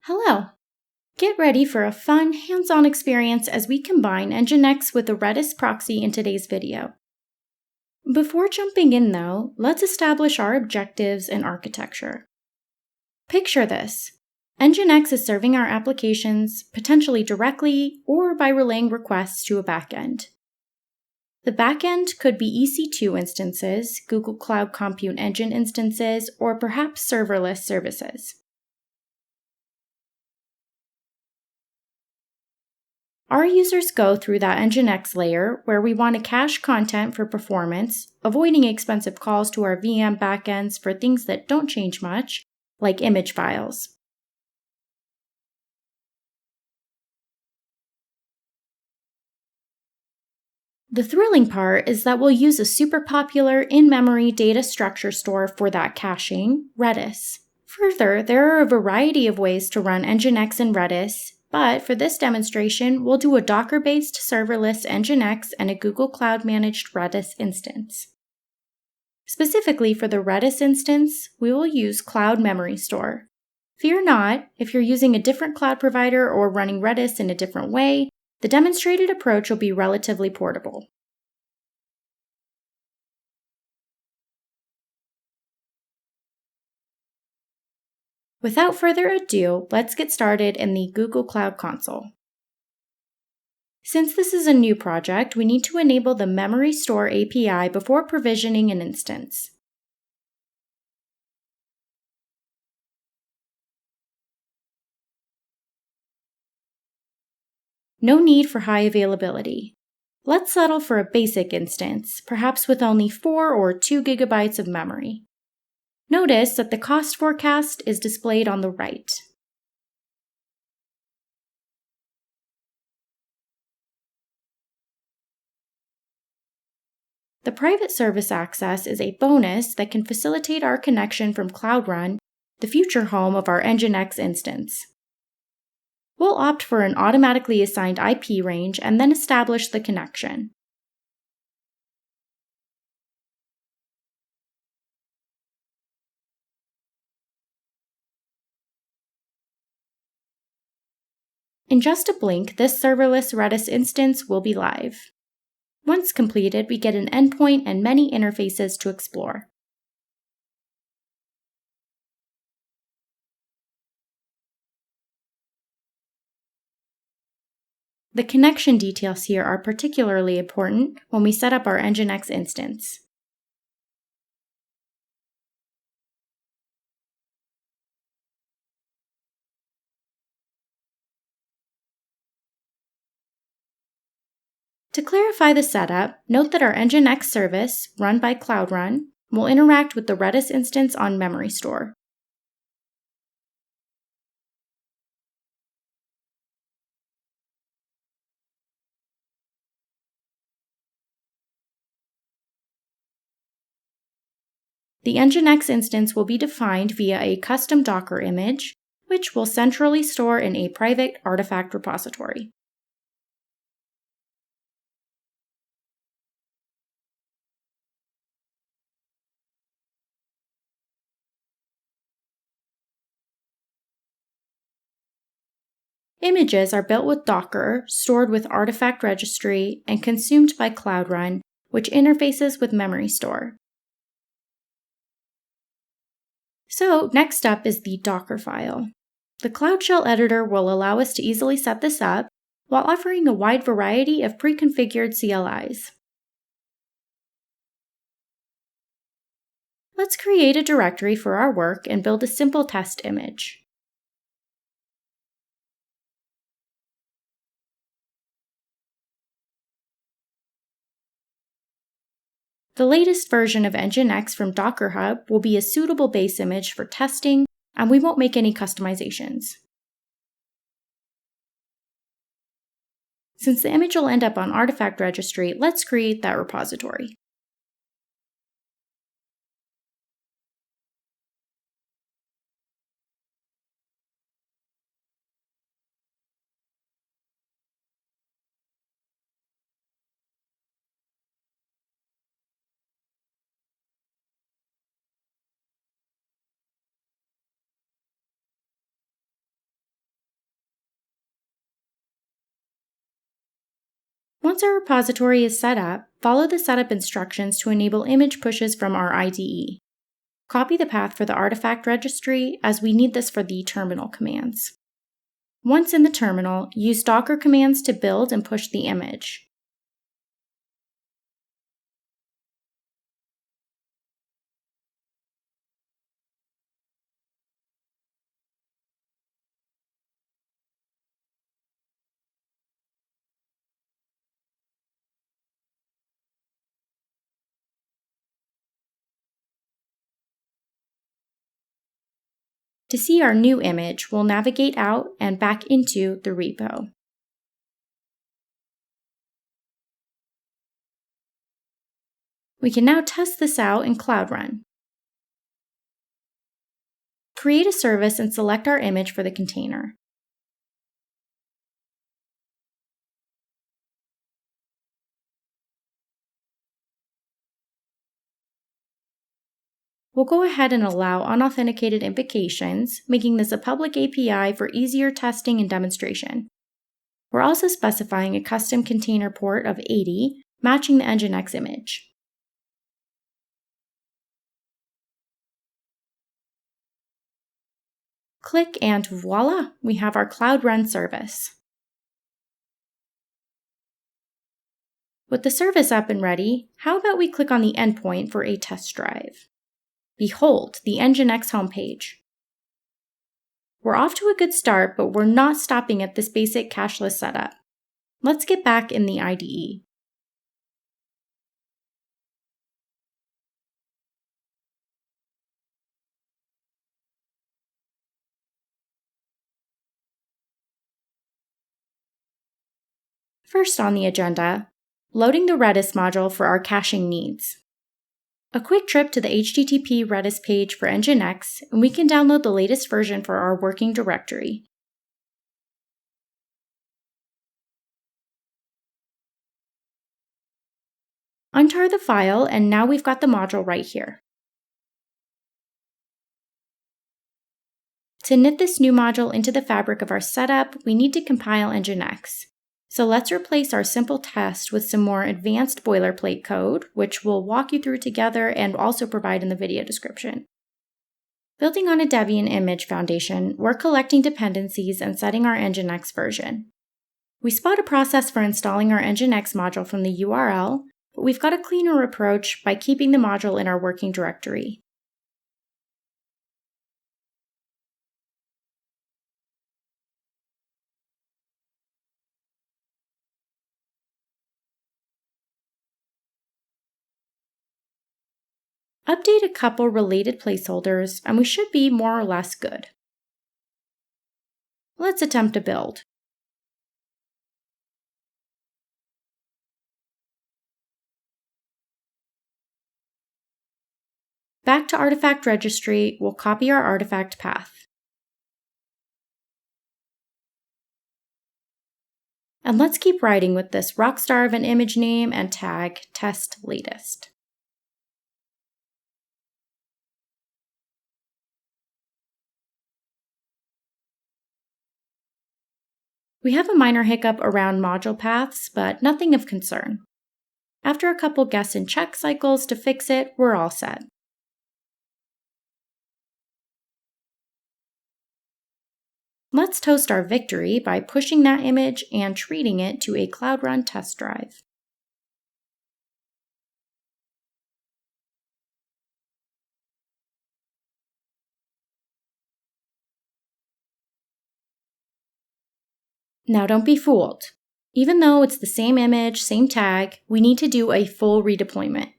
Hello! Get ready for a fun, hands-on experience as we combine NGINX with the Redis proxy in today's video. Before jumping in though, let's establish our objectives and architecture. Picture this. NGINX is serving our applications, potentially directly or by relaying requests to a backend. The backend could be EC2 instances, Google Cloud Compute Engine instances, or perhaps serverless services. Our users go through that NGINX layer where we want to cache content for performance, avoiding expensive calls to our VM backends for things that don't change much, like image files. The thrilling part is that we'll use a super popular in-memory data structure store for that caching, Redis. Further, there are a variety of ways to run NGINX in Redis, but for this demonstration, we'll do a Docker-based serverless NGINX and a Google-Cloud-Managed Redis instance. Specifically for the Redis instance, we will use Cloud Memorystore. Fear not, if you're using a different cloud provider or running Redis in a different way, the demonstrated approach will be relatively portable. Without further ado, let's get started in the Google Cloud Console. Since this is a new project, we need to enable the Memorystore API before provisioning an instance. No need for high availability. Let's settle for a basic instance, perhaps with only 4 or 2 GB of memory. Notice that the cost forecast is displayed on the right. The private service access is a bonus that can facilitate our connection from Cloud Run, the future home of our NGINX instance. We'll opt for an automatically assigned IP range and then establish the connection. In just a blink, this serverless Redis instance will be live. Once completed, we get an endpoint and many interfaces to explore. The connection details here are particularly important when we set up our NGINX instance. To clarify the setup, note that our NGINX service, run by Cloud Run, will interact with the Redis instance on Memorystore. The NGINX instance will be defined via a custom Docker image, which will centrally store in a private artifact repository. Images are built with Docker, stored with Artifact Registry, and consumed by Cloud Run, which interfaces with Memorystore. So next up is the Docker file. The Cloud Shell editor will allow us to easily set this up, while offering a wide variety of pre-configured CLIs. Let's create a directory for our work and build a simple test image. The latest version of NGINX from Docker Hub will be a suitable base image for testing, and we won't make any customizations. Since the image will end up on Artifact Registry, let's create that repository. Once our repository is set up, follow the setup instructions to enable image pushes from our IDE. Copy the path for the artifact registry, as we need this for the terminal commands. Once in the terminal, use Docker commands to build and push the image. To see our new image, we'll navigate out and back into the repo. We can now test this out in Cloud Run. Create a service and select our image for the container. We'll go ahead and allow unauthenticated invocations, making this a public API for easier testing and demonstration. We're also specifying a custom container port of 80, matching the NGINX image. Click and voila, we have our Cloud Run service. With the service up and ready, how about we click on the endpoint for a test drive? Behold, the NGINX homepage. We're off to a good start, but we're not stopping at this basic cache-less setup. Let's get back in the IDE. First on the agenda, loading the Redis module for our caching needs. A quick trip to the HTTP Redis page for NGINX, and we can download the latest version for our working directory. Untar the file, and now we've got the module right here. To knit this new module into the fabric of our setup, we need to compile NGINX. So let's replace our simple test with some more advanced boilerplate code, which we'll walk you through together and also provide in the video description. Building on a Debian image foundation, we're collecting dependencies and setting our NGINX version. We spot a process for installing our NGINX module from the URL, but we've got a cleaner approach by keeping the module in our working directory. Update a couple related placeholders, and we should be more or less good. Let's attempt a build. Back to Artifact Registry, we'll copy our artifact path. And let's keep writing with this rockstar of an image name and tag test latest. We have a minor hiccup around module paths, but nothing of concern. After a couple guess and check cycles to fix it, we're all set. Let's toast our victory by pushing that image and treating it to a Cloud Run test drive. Now don't be fooled. Even though it's the same image, same tag, we need to do a full redeployment.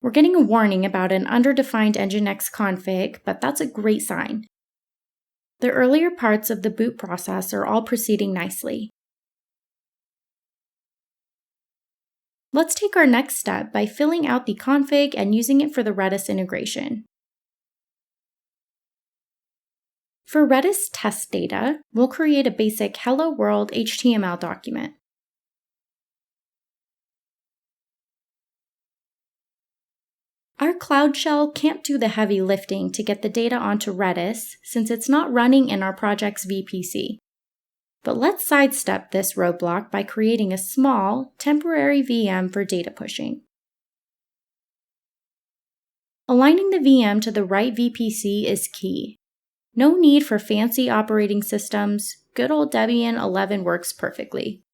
We're getting a warning about an underdefined NGINX config, but that's a great sign. The earlier parts of the boot process are all proceeding nicely. Let's take our next step by filling out the config and using it for the Redis integration. For Redis test data, we'll create a basic Hello World HTML document. Our Cloud Shell can't do the heavy lifting to get the data onto Redis since it's not running in our project's VPC. But let's sidestep this roadblock by creating a small, temporary VM for data pushing. Aligning the VM to the right VPC is key. No need for fancy operating systems, good old Debian 11 works perfectly.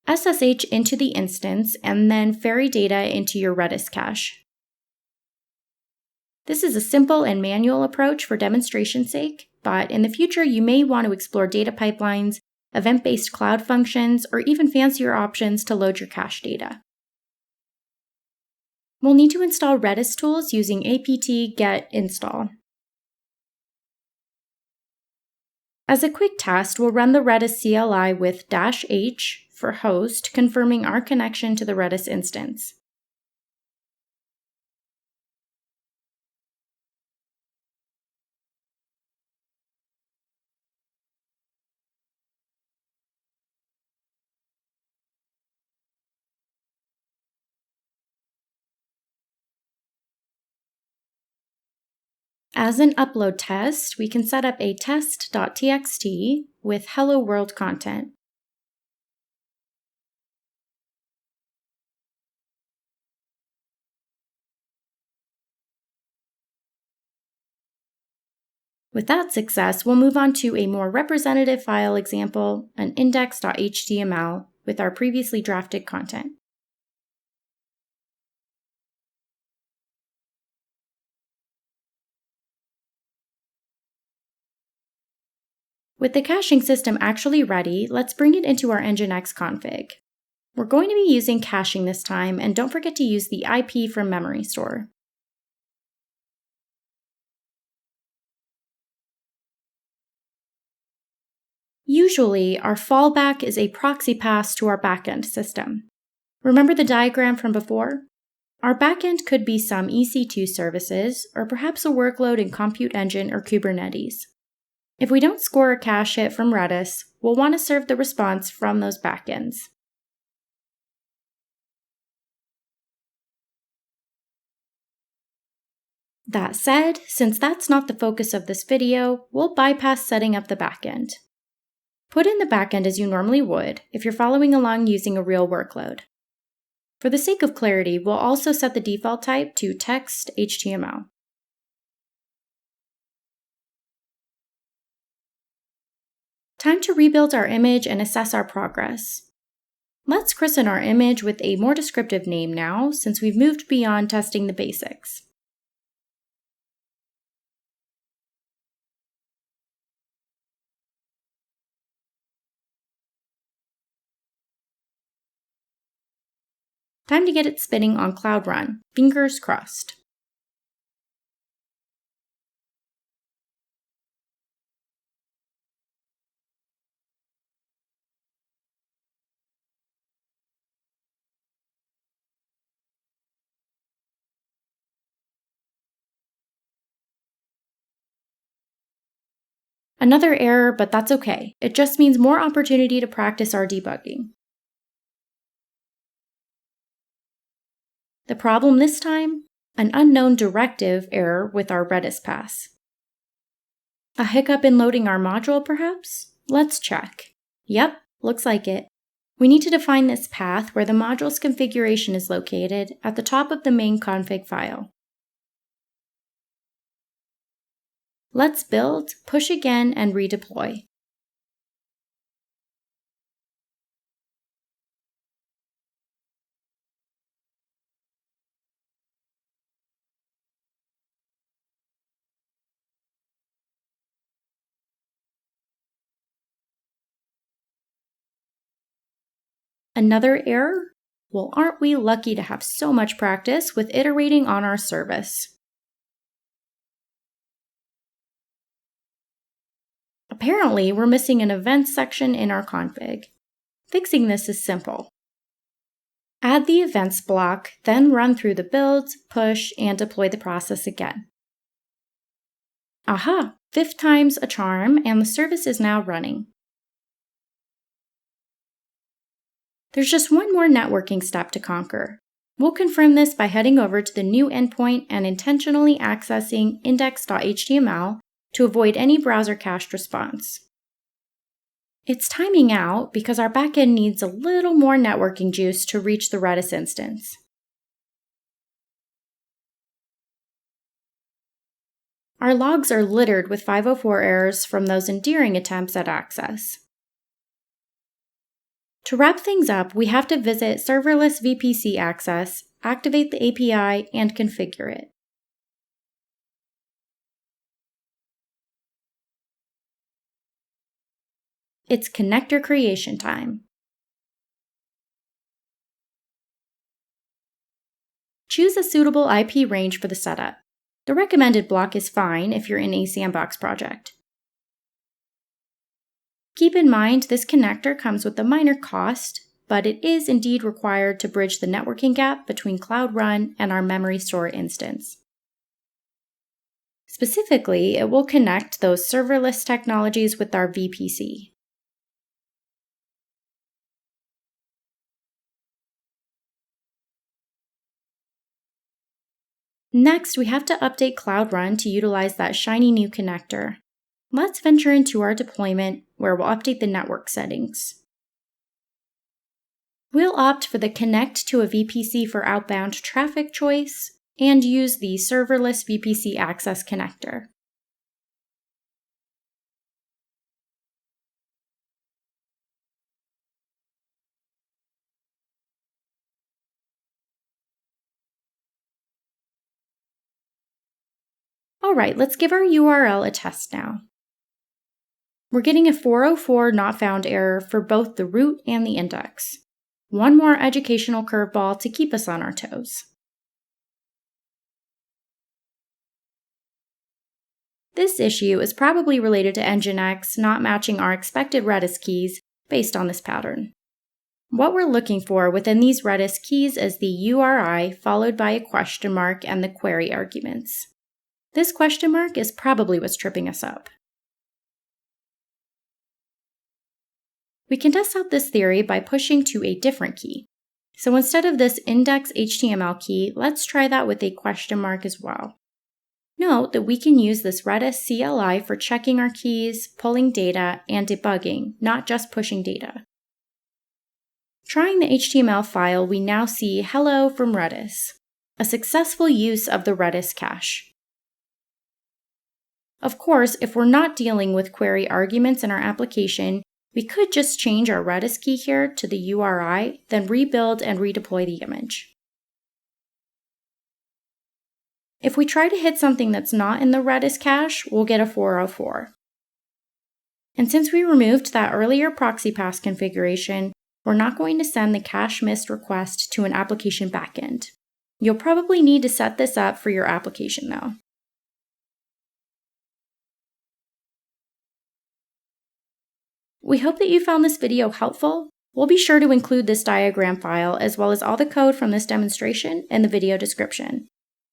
SSH into the instance and then ferry data into your Redis cache. This is a simple and manual approach for demonstration's sake, but in the future you may want to explore data pipelines, event-based cloud functions, or even fancier options to load your cache data. We'll need to install Redis tools using apt-get install. As a quick test, we'll run the Redis CLI with -h for host, confirming our connection to the Redis instance. As an upload test, we can set up a test.txt with Hello World content. With that success, we'll move on to a more representative file example, an index.html, with our previously drafted content. With the caching system actually ready, let's bring it into our NGINX config. We're going to be using caching this time, and don't forget to use the IP from Memorystore. Usually, our fallback is a proxy pass to our backend system. Remember the diagram from before? Our backend could be some EC2 services, or perhaps a workload in Compute Engine or Kubernetes. If we don't score a cache hit from Redis, we'll want to serve the response from those backends. That said, since that's not the focus of this video, we'll bypass setting up the backend. Put in the backend as you normally would if you're following along using a real workload. For the sake of clarity, we'll also set the default type to text HTML. Time to rebuild our image and assess our progress. Let's christen our image with a more descriptive name now, since we've moved beyond testing the basics. Time to get it spinning on Cloud Run. Fingers crossed. Another error, but that's okay. It just means more opportunity to practice our debugging. The problem this time? An unknown directive error with our Redis pass. A hiccup in loading our module, perhaps? Let's check. Yep, looks like it. We need to define this path where the module's configuration is located at the top of the main config file. Let's build, push again, and redeploy. Another error? Well, aren't we lucky to have so much practice with iterating on our service? Apparently, we're missing an events section in our config. Fixing this is simple. Add the events block, then run through the build, push, and deploy the process again. Aha! 5th time's a charm, and the service is now running. There's just one more networking step to conquer. We'll confirm this by heading over to the new endpoint and intentionally accessing index.html to avoid any browser cached response. It's timing out because our backend needs a little more networking juice to reach the Redis instance. Our logs are littered with 504 errors from those endearing attempts at access. To wrap things up, we have to visit Serverless VPC Access, activate the API, and configure it. It's connector creation time. Choose a suitable IP range for the setup. The recommended block is fine if you're in a sandbox project. Keep in mind this connector comes with a minor cost, but it is indeed required to bridge the networking gap between Cloud Run and our Memorystore instance. Specifically, it will connect those serverless technologies with our VPC. Next, we have to update Cloud Run to utilize that shiny new connector. Let's venture into our deployment, where we'll update the network settings. We'll opt for the Connect to a VPC for outbound traffic choice, and use the Serverless VPC Access connector. Alright, let's give our URL a test now. We're getting a 404 not found error for both the root and the index. One more educational curveball to keep us on our toes. This issue is probably related to NGINX not matching our expected Redis keys based on this pattern. What we're looking for within these Redis keys is the URI followed by a question mark and the query arguments. This question mark is probably what's tripping us up. We can test out this theory by pushing to a different key. So instead of this index.html key, let's try that with a question mark as well. Note that we can use this Redis CLI for checking our keys, pulling data, and debugging, not just pushing data. Trying the HTML file, we now see hello from Redis, a successful use of the Redis cache. Of course, if we're not dealing with query arguments in our application, we could just change our Redis key here to the URI, then rebuild and redeploy the image. If we try to hit something that's not in the Redis cache, we'll get a 404. And since we removed that earlier proxy pass configuration, we're not going to send the cache missed request to an application backend. You'll probably need to set this up for your application though. We hope that you found this video helpful. We'll be sure to include this diagram file as well as all the code from this demonstration in the video description.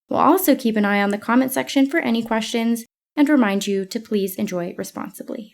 We'll also keep an eye on the comment section for any questions and remind you to please enjoy responsibly.